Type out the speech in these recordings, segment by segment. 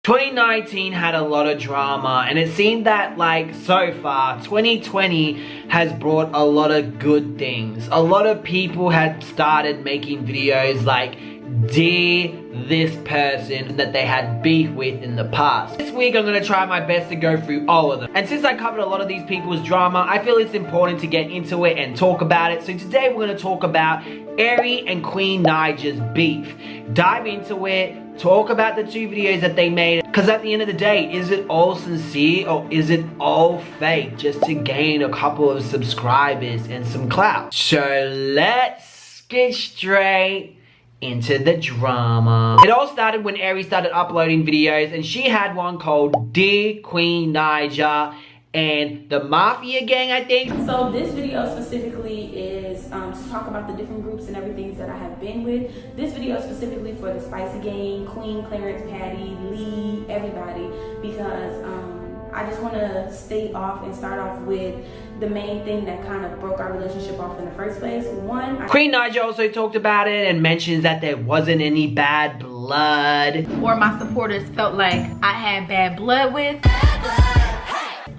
2019 had a lot of drama, and it seemed that like so far 2020 has brought a lot of good things. A lot of people had started making videos like dear this person that they had beef with in the past. This week I'm going to try my best to go through all of them, and since I covered a lot of these people's drama, I feel it's important to get into it and talk about it. So today we're going to talk about Airi and Queen Naija's beef, dive into it, talk about the two videos that they made, because at the end of the day, is it all sincere or is it all fake just to gain a couple of subscribers and some clout? So let's get straight into the drama. It all started when Airi started uploading videos, and she had one called Dear Queen Naija and the Mafia Gang, I think. So this video specifically is to talk about the different groups and everything that I have been with. This video is specifically for the Spicy Gang, Queen, Clarence, Patty, Lee, everybody, because I just want to start off with the main thing that kind of broke our relationship off in the first place. Queen Naija also talked about it and mentions that there wasn't any bad blood. Or my supporters felt like I had bad blood with.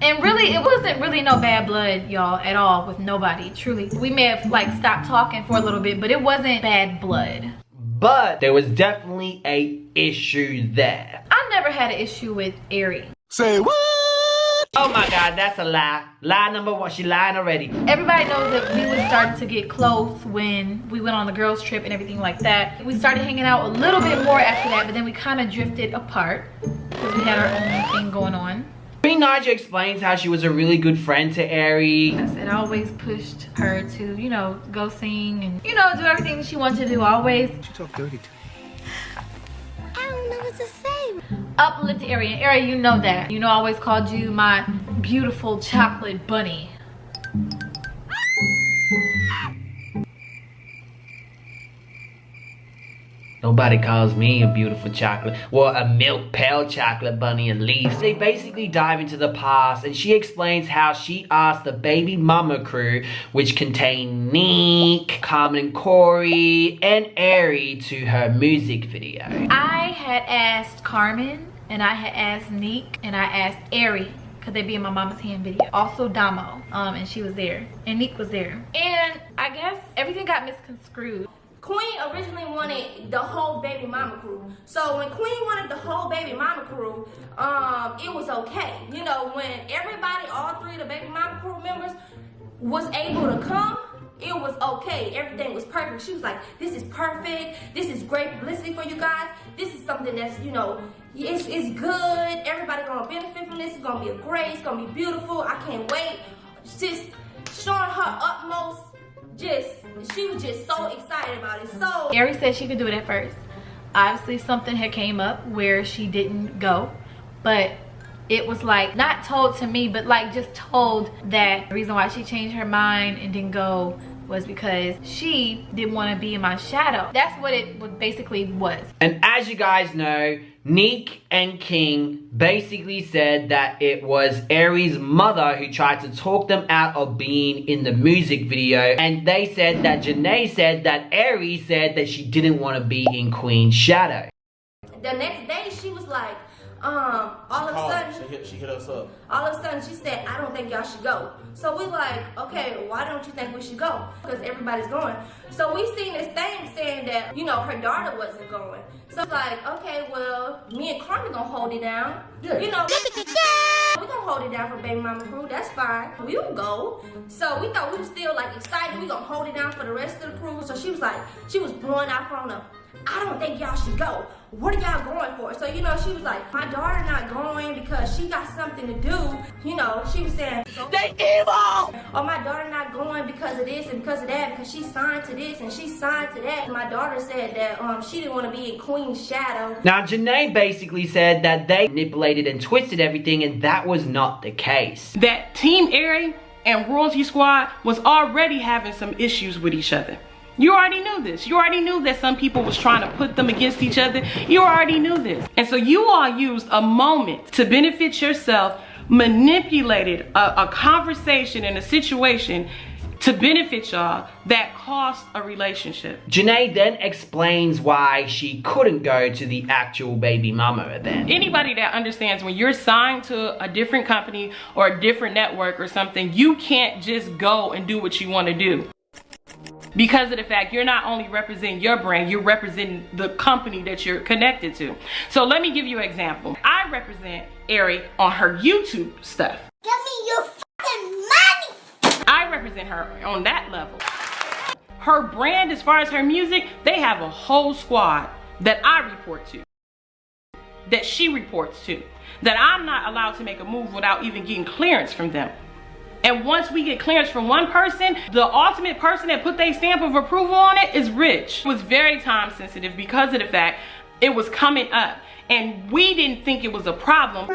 And really, it wasn't really no bad blood, y'all, at all with nobody, truly. We may have like stopped talking for a little bit, but it wasn't bad blood. But there was definitely a issue there. I never had an issue with Airi. Say what? Oh my God, that's a lie. Lie number one, she lying already. Everybody knows that we were starting to get close when we went on the girls trip and everything like that. We started hanging out a little bit more after that, but then we kind of drifted apart because we had our own thing going on. Queen Naija explains how she was a really good friend to Airi. It always pushed her to, you know, go sing and, you know, do everything that she wanted to do, always. She talk dirty to me. I don't know what to say. Uplift Airi, and Airi, you know that. You know, I always called you my beautiful chocolate bunny. Nobody calls me a beautiful chocolate, well, a milk pale chocolate bunny at least. They basically dive into the past, and she explains how she asked the baby mama crew, which contained Nique, Carmen and Corey, and Airi, to her music video. I had asked Carmen, and I had asked Nique, and I asked Airi. Could they be in my mama's hand video? Also Damo, and she was there, and Nique was there. And I guess everything got misconstrued. Queen originally wanted the whole baby mama crew. So when Queen wanted the whole baby mama crew, it was okay. You know, when everybody, all three of the baby mama crew members was able to come, it was okay. Everything was perfect. She was like, this is perfect. This is great publicity for you guys. This is something that's, you know, it's good. Everybody gonna benefit from this. It's gonna be great. It's gonna be beautiful. I can't wait. Just showing her utmost. She was just so excited about it. So Airi said she could do it at first. Obviously something had came up where she didn't go, but it was like not told to me, but like just told that the reason why she changed her mind and didn't go was because she didn't want to be in my shadow. That's what it basically was. And as you guys know, Nique and King basically said that it was Airi's mother who tried to talk them out of being in the music video, and they said that Janay said that Airi said that she didn't want to be in Queen's shadow. The next day she was like, all of a sudden she hit us up. All of a sudden she said, I don't think y'all should go. So we like, okay, why don't you think we should go? Because everybody's going. So we seen this thing saying that, you know, her daughter wasn't going. So it's like, okay, well, me and Carmen gonna hold it down. Yeah. You know, we gonna hold it down for baby mama crew, that's fine. We'll go. So we thought we were still like excited, we gonna hold it down for the rest of the crew. So she was like, she was blowing our phone up. I don't think y'all should go. What are y'all going for? So, you know, she was like, my daughter not going because she got something to do. You know, she was saying, they evil! Or my daughter not going because of this and because of that, because she signed to this and she signed to that. My daughter said that she didn't want to be in Queen's shadow. Now, Janay basically said that they manipulated and twisted everything, and that was not the case. That Team Airi and Royalty Squad was already having some issues with each other. You already knew this. You already knew that some people was trying to put them against each other. You already knew this. And so you all used a moment to benefit yourself, manipulated a conversation and a situation to benefit y'all that cost a relationship. Janay then explains why she couldn't go to the actual baby mama event. Anybody that understands when you're signed to a different company or a different network or something, you can't just go and do what you want to do. Because of the fact you're not only representing your brand, you're representing the company that you're connected to. So let me give you an example. I represent Airi on her YouTube stuff. Give me your fucking money! I represent her on that level. Her brand, as far as her music, they have a whole squad that I report to, that she reports to, that I'm not allowed to make a move without even getting clearance from them. And once we get clearance from one person, the ultimate person that put their stamp of approval on it is Rich. It was very time sensitive because of the fact it was coming up and we didn't think it was a problem.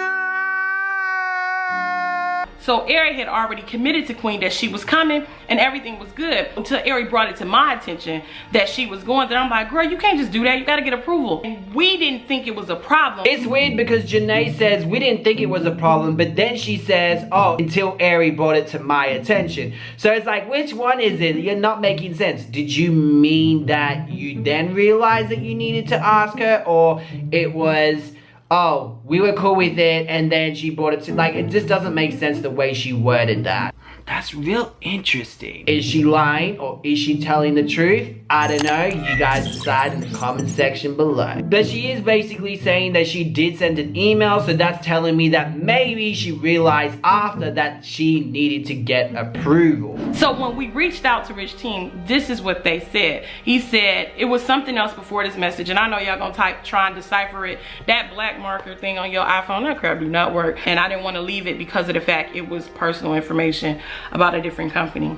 So Airi had already committed to Queen that she was coming and everything was good until Airi brought it to my attention that she was going there. I'm like, girl, you can't just do that. You gotta get approval. And we didn't think it was a problem. It's weird because Janay says we didn't think it was a problem, but then she says, oh, until Airi brought it to my attention. So it's like, which one is it? You're not making sense. Did you mean that you then realized that you needed to ask her, or it was, oh, we were cool with it and then she brought it to, like, it just doesn't make sense the way she worded that. That's real interesting. Is she lying or is she telling the truth? I don't know. You guys decide in the comment section below. But she is basically saying that she did send an email, so that's telling me that maybe she realized after that she needed to get approval. So when we reached out to Rich Team, this is what they said. He said it was something else before this message, and I know y'all gonna try and decipher it. That black marker thing on your iPhone, that crap do not work. And I didn't want to leave it because of the fact it was personal information about a different company.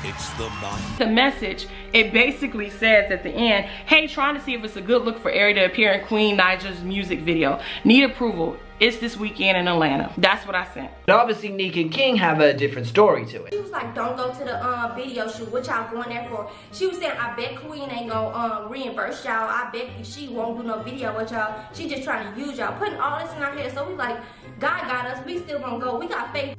It's the mind. The message, it basically says at the end, hey, trying to see if it's a good look for Airi to appear in Queen Naija's music video. Need approval. It's this weekend in Atlanta. That's what I sent. But obviously Nique and King have a different story to it. She was like, don't go to the video shoot. What y'all going there for? She was saying, I bet Queen ain't gonna reimburse y'all. I bet she won't do no video with y'all. She just trying to use y'all. Putting all this in our head. So we like, God got us. We still gonna go. We got faith.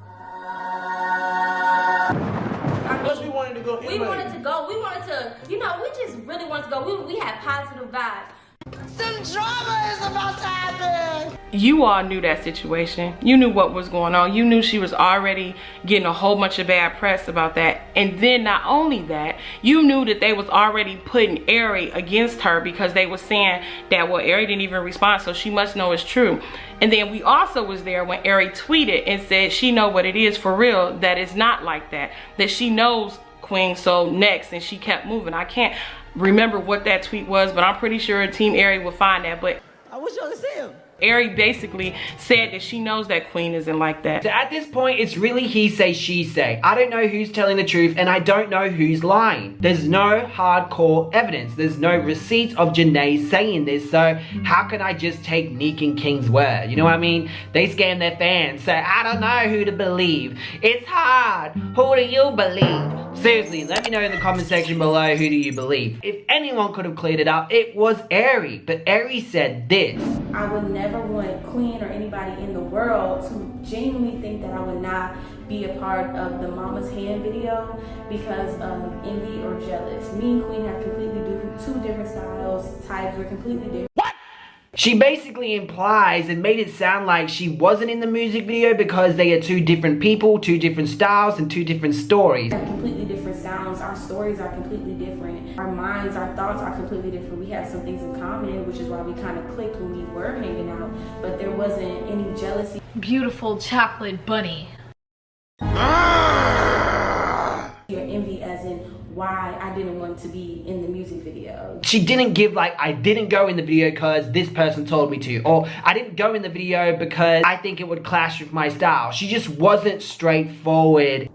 Plus we wanted to go anyway. We wanted to go. We wanted to, you know, we just really wanted to go. We had positive vibes. Some drama is about to happen. You all knew that situation. You knew what was going on. You knew she was already getting a whole bunch of bad press about that. And then not only that, you knew that they was already putting Airi against her because they was saying that, well, Airi didn't even respond, so she must know it's true. And then we also was there when Airi tweeted and said she know what it is for real, that it's not like that. That she knows Queen, so next, and she kept moving. I can't remember what that tweet was, but I'm pretty sure Team Airi will find that. But I wish y'all could see him. Airi basically said that she knows that Queen isn't like that. So at this point, it's really he say, she say. I don't know who's telling the truth and I don't know who's lying. There's no hardcore evidence. There's no receipts of Janay saying this, so how can I just take Nique and King's word? You know what I mean? They scam their fans, so I don't know who to believe. It's hard. Who do you believe? Seriously, let me know in the comment section below, who do you believe? If anyone could have cleared it up, it was Airi. But Airi said this. I would never want Queen or anybody in the world to genuinely think that I would not be a part of the Mama's Hand video because of envy or jealous. Me and Queen have completely two different styles, types, we're completely different. What? She basically implies and made it sound like she wasn't in the music video because they are two different people, two different styles, and two different stories. We have completely different sounds, our stories are completely different, our minds, our thoughts are completely different. We have some things in common, which is why we kind of clicked when we were hanging out, but there wasn't any jealousy. Beautiful chocolate bunny. Your envy as in why I didn't want to be in the music video. She didn't give like, I didn't go in the video because this person told me to, or I didn't go in the video because I think it would clash with my style. She just wasn't straightforward.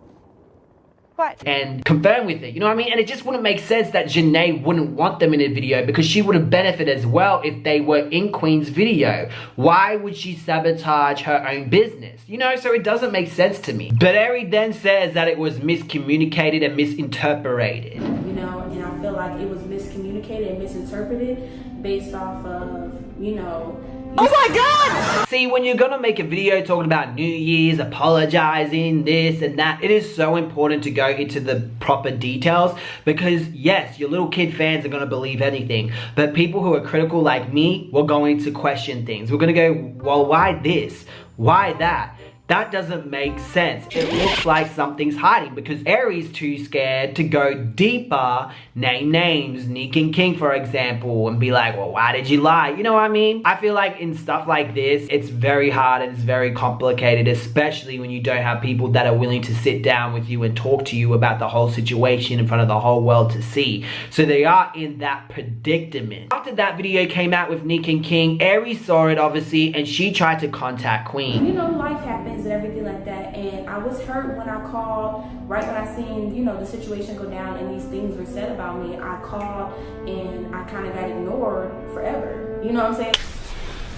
What? And confirm with it, you know what I mean? And it just wouldn't make sense that Janay wouldn't want them in a video because she would have benefited as well if they were in Queen's video. Why would she sabotage her own business? You know, so it doesn't make sense to me. But Airi then says that it was miscommunicated and misinterpreted. You know, and I feel like it was miscommunicated and misinterpreted based off of, you know... Oh my God! See, when you're gonna make a video talking about New Year's, apologizing, this and that, it is so important to go into the proper details, because yes, your little kid fans are gonna believe anything, but people who are critical like me, we're going to question things. We're gonna go, well, why this? Why that? That doesn't make sense. It looks like something's hiding because Airi's too scared to go deeper, name names, Nique and King for example, and be like, well, why did you lie? You know what I mean? I feel like in stuff like this, it's very hard and it's very complicated, especially when you don't have people that are willing to sit down with you and talk to you about the whole situation in front of the whole world to see. So they are in that predicament. After that video came out with Nique and King, Airi saw it obviously, and she tried to contact Queen. You know, life happens and everything like that, and I was hurt when I called, right when I seen, you know, the situation go down and these things were said about me. I called and I kind of got ignored forever, you know what I'm saying?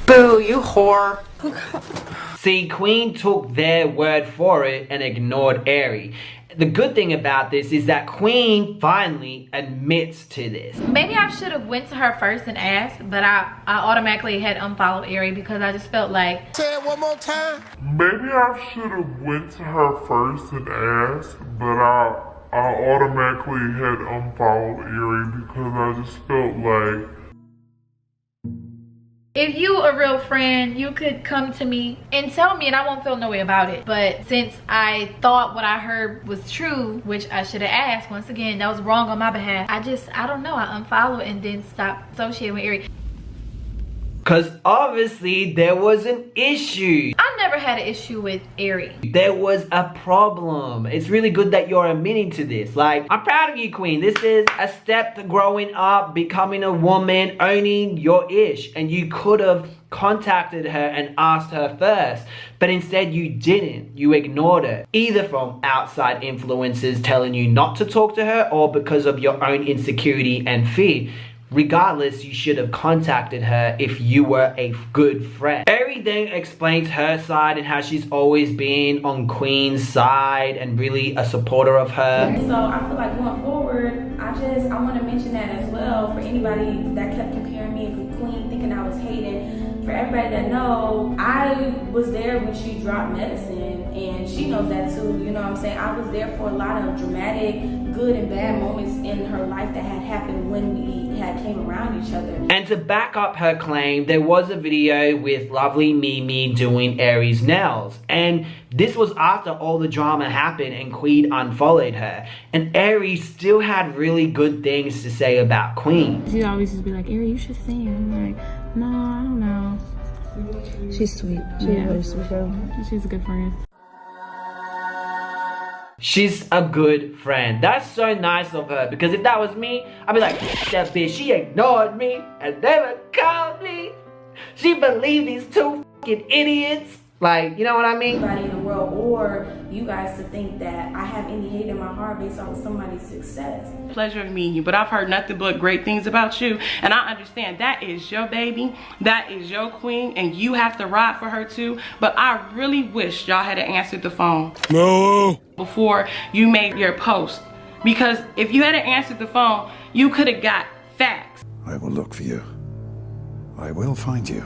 Boo, you whore. See, Queen took their word for it and ignored Airi. The good thing about this is that Queen finally admits to this. Maybe I should have went to her first and asked, but I automatically had unfollowed Airi because I just felt like... Say it one more time. Maybe I should have went to her first and asked, but I automatically had unfollowed Airi because I just felt like... If you a real friend, you could come to me and tell me and I won't feel no way about it. But since I thought what I heard was true, which I should have asked, once again, that was wrong on my behalf. I don't know, I unfollowed and then stopped associating with Airi. Because obviously there was an issue. I never had an issue with Airi. There was a problem. It's really good that you're admitting to this. Like, I'm proud of you, Queen. This is a step to growing up, becoming a woman, owning your ish. And you could have contacted her and asked her first, but instead you didn't. You ignored her, either from outside influences telling you not to talk to her or because of your own insecurity and fear. Regardless, you should have contacted her if you were a good friend. Airi then explains her side and how she's always been on Queen's side and really a supporter of her. So I feel like going forward, I want to mention that as well for anybody that kept comparing me with Queen, thinking I was hating. For everybody that know, I was there when she dropped Medicine, and she knows that too, you know what I'm saying? I was there for a lot of dramatic, good and bad moments in her life that had happened when we had came around each other. And to back up her claim, there was a video with lovely Mimi doing Airi's nails. And this was after all the drama happened and Queen unfollowed her. And Airi still had really good things to say about Queen. She always just be like, Airi, you should sing. I'm like, no, I don't know. She's sweet. She's a very sweet girl. She's a good friend. She's a good friend. That's so nice of her, because if that was me, I'd be like, that bitch, she ignored me and never called me. She believed these two fucking idiots. Like, you know what I mean? Anybody in the world, or you guys to think that I have any hate in my heart based off of somebody's success. Pleasure of meeting you, but I've heard nothing but great things about you, and I understand that is your baby, that is your queen, and you have to ride for her too. But I really wish y'all had answered the phone before you made your post, because if you had answered the phone, you could have got facts. I will look for you. I will find you.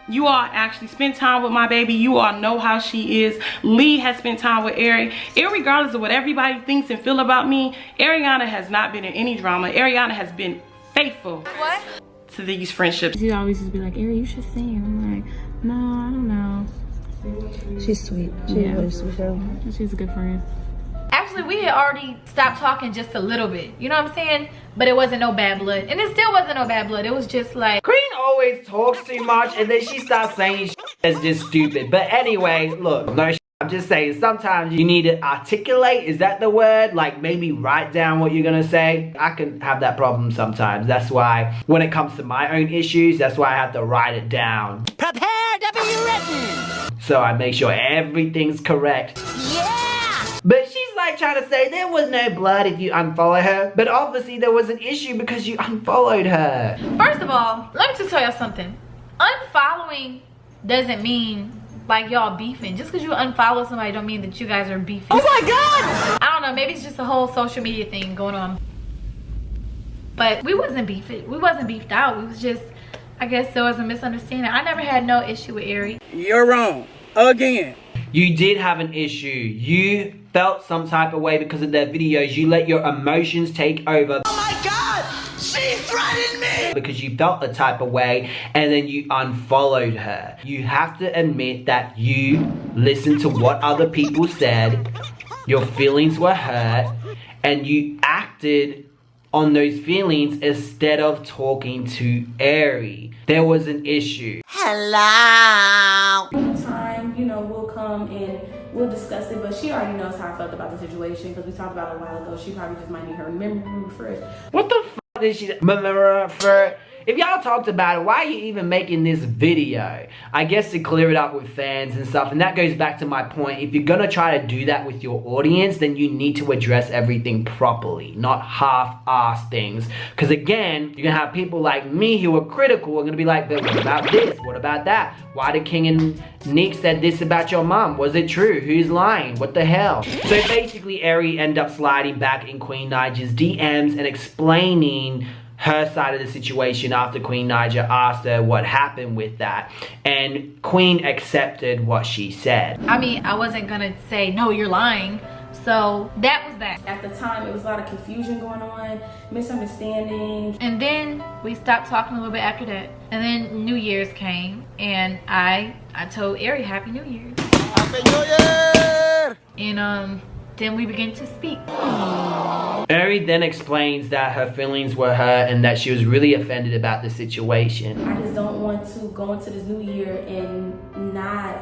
You all actually spend time with my baby. You all know how she is. Lee has spent time with Airi. Irregardless of what everybody thinks and feel about me, Ariana has not been in any drama. Ariana has been faithful to these friendships. She always just be like, Airi, you should sing. I'm like, no, I don't know. She's sweet. She's a very sweet girl. She's a good friend. Actually, we had already stopped talking just a little bit. You know what I'm saying? But it wasn't no bad blood. And it still wasn't no bad blood. It was just like... Queen always talks too much and then she starts saying shit that's just stupid. But anyway, look, no shit. I'm just saying sometimes you need to articulate. Is that the word? Like maybe write down what you're gonna say. I can have that problem sometimes. That's why when it comes to my own issues, that's why I have to write it down. Prepare to be written. So I make sure everything's correct. Yeah! But she's like trying to say there was no blood if you unfollow her. But obviously there was an issue because you unfollowed her. First of all, let me just tell y'all something. Unfollowing doesn't mean like y'all beefing. Just because you unfollow somebody don't mean that you guys are beefing. Oh my god! I don't know, maybe it's just a whole social media thing going on. But we wasn't beefing. We wasn't beefed out. We was just, I guess there was a misunderstanding. I never had no issue with Airi. You're wrong. Again. You did have an issue. You felt some type of way because of their videos. You let your emotions take over. Oh my God! She threatened me! Because you felt a type of way and then you unfollowed her. You have to admit that you listened to what other people said. Your feelings were hurt and you acted on those feelings instead of talking to Airi. There was an issue. Hello. Time, you know, we'll come and we'll discuss it, but she already knows how I felt about the situation because we talked about it a while ago. She probably just might need her memory refreshed. What the f did she remember for? If y'all talked about it, why are you even making this video? I guess to clear it up with fans and stuff, and that goes back to my point. If you're gonna try to do that with your audience, then you need to address everything properly, not half-ass things. Because again, you're gonna have people like me who are critical are gonna be like, but what about this? What about that? Why did King and Nique said this about your mom? Was it true? Who's lying? What the hell? So basically, Airi ended up sliding back in Queen Naija's DMs and explaining her side of the situation after Queen Naija asked her what happened with that. And Queen accepted what she said. I mean, I wasn't gonna say, no, you're lying. So that was that. At the time, it was a lot of confusion going on, misunderstanding. And then we stopped talking a little bit after that. And then New Year's came and I told Airi Happy New Year. Happy New Year! And then we began to speak. Airi then explains that her feelings were hurt and that she was really offended about the situation. I just don't want to go into this new year and not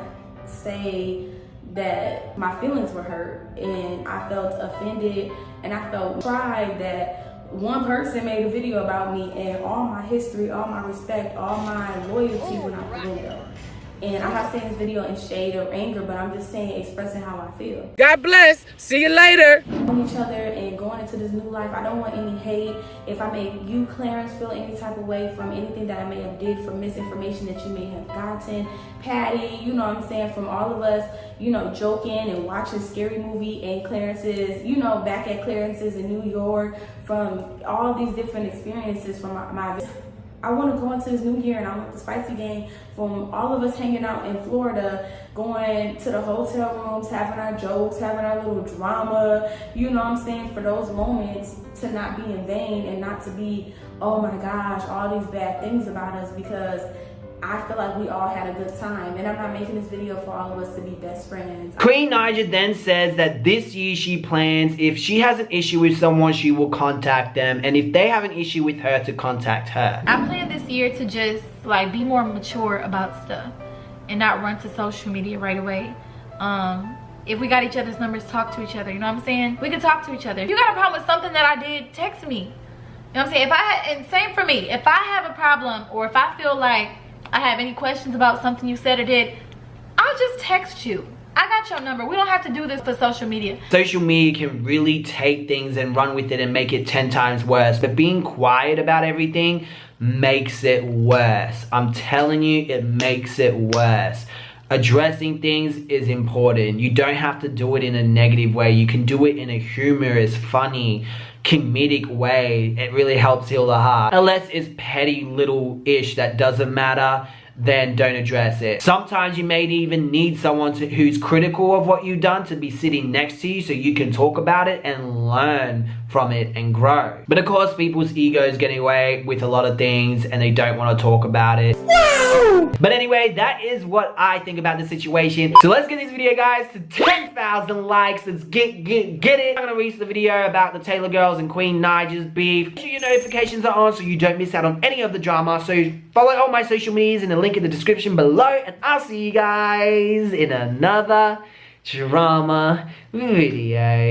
say that my feelings were hurt and I felt offended and I felt pride that one person made a video about me and all my history, all my respect, all my loyalty went out the window. And I'm not saying this video in shade or anger, but I'm just saying expressing how I feel. God bless. See you later. On each other and going into this new life, I don't want any hate. If I make you, Clarence, feel any type of way from anything that I may have did, from misinformation that you may have gotten, Patty, you know what I'm saying, from all of us, you know, joking and watching Scary Movie and Clarence's, you know, back at Clarence's in New York, from all these different experiences from my I want to go into this new year and I want the spicy game from all of us hanging out in Florida, going to the hotel rooms, having our jokes, having our little drama, you know what I'm saying, for those moments to not be in vain and not to be, oh my gosh, all these bad things about us, because I feel like we all had a good time, and I'm not making this video for all of us to be best friends. Queen Naija then says that this year she plans, if she has an issue with someone, she will contact them, and if they have an issue with her, to contact her. I plan this year to just like be more mature about stuff and not run to social media right away. If we got each other's numbers, talk to each other, you know what I'm saying? We can talk to each other. If you got a problem with something that I did, text me. You know what I'm saying? If I had, and same for me, if I have a problem or if I feel like I have any questions about something you said or did, I'll just text you. I got your number. We don't have to do this for social media. Social media can really take things and run with it and make it 10 times worse. But being quiet about everything makes it worse. I'm telling you, it makes it worse. Addressing things is important. You don't have to do it in a negative way. You can do it in a humorous, funny, comedic way. It really helps heal the heart. Unless it's petty little ish that doesn't matter, then don't address it. Sometimes you may even need someone who's critical of what you've done to be sitting next to you so you can talk about it and learn from it and grow. But of course, people's egos getting away with a lot of things and they don't want to talk about it. Woo! But anyway, that is what I think about the situation. So let's get this video, guys, to 10,000 likes. Let's get it. I'm gonna release the video about the Taylor girls and Queen Naija's beef. Make sure your notifications are on so you don't miss out on any of the drama. So follow all my social medias in the link in the description below, and I'll see you guys in another drama video.